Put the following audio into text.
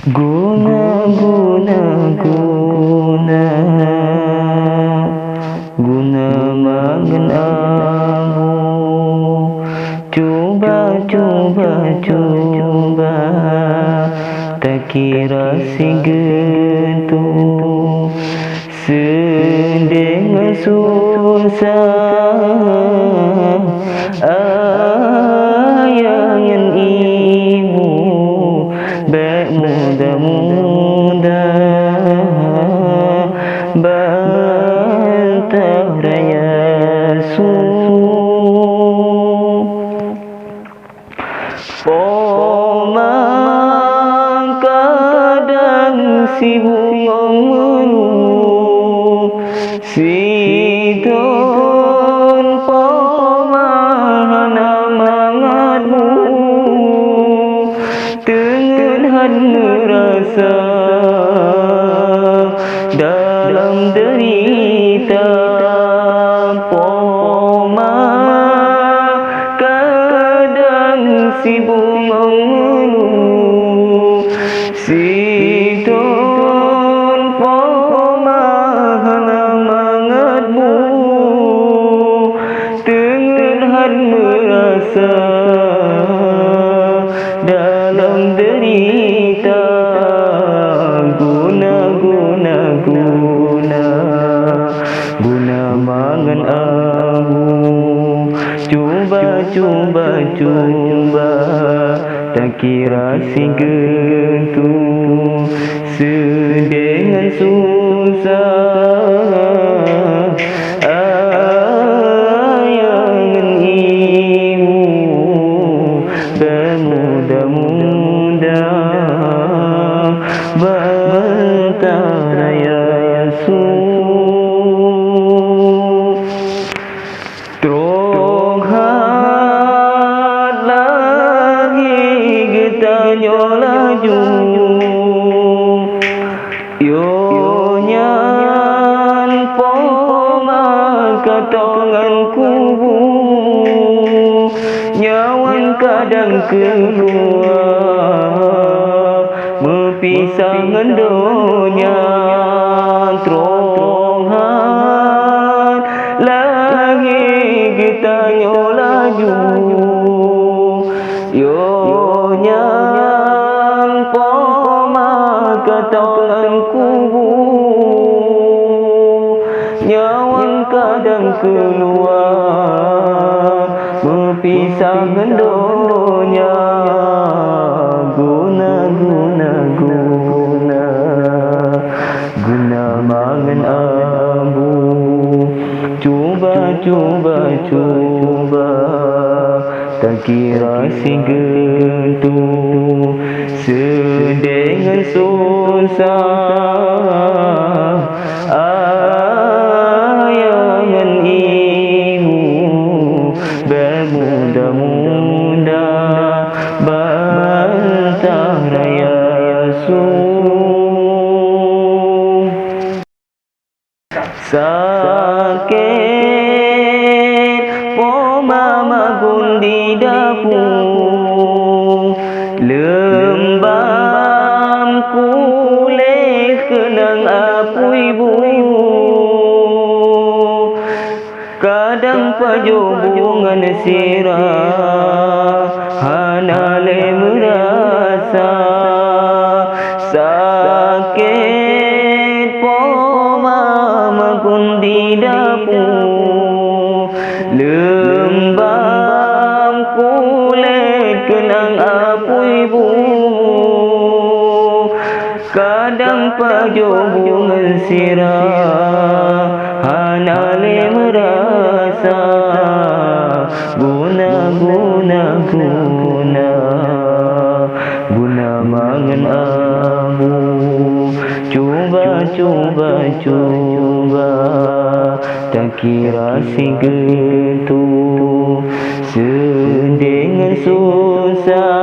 Guna, guna, guna, guna mangan amu. Coba, coba, coba, tak kira segitu. Sedengan susah, ayangan ibu, baik muda-muda, bantah raya su. Pomang kadang sibuk mengeluh, sidon pomang mangatmu, tengen rasa dalam derita. Pomang kadang sibuk mengeluh, sidon pomang mangatmu, tengen merasa dalam derita. Guna, guna, guna, guna mangan amu. Cuba, cuba, cuba, tak kira segitu. Sedengan susah, ayangan ibu, bermuda-muda, bantah raya su. Trong hat lagi kita nyolaju, yo nyan pomang katongan kubu, nyawan kadang keluar, mepisah ngendonya. Trong hat lagi kita nyolaju, yo nyan pomang katongan kubu, nyawan kadang keluar, mepisah ngendonya. Guna, guna, guna, guna mangan amu. Cuba, cuba, cuba, tak kira segitu. Sedengan susah, ayangan ibu, bermuda-muda, bantah raya su. Sakit pomama gundi dapur, lembam kulit kenang apu ibu. Kadang pajobungan sirah, hanale merasa sakit pomama gundi dapur, lembam kulit kenang apu ibu. Kadang pajobungan sirah, hanale merasa. Guna, guna, guna, guna mangan amu. Cuba, cuba, cuba, tak kira segitu. Sedengan susah,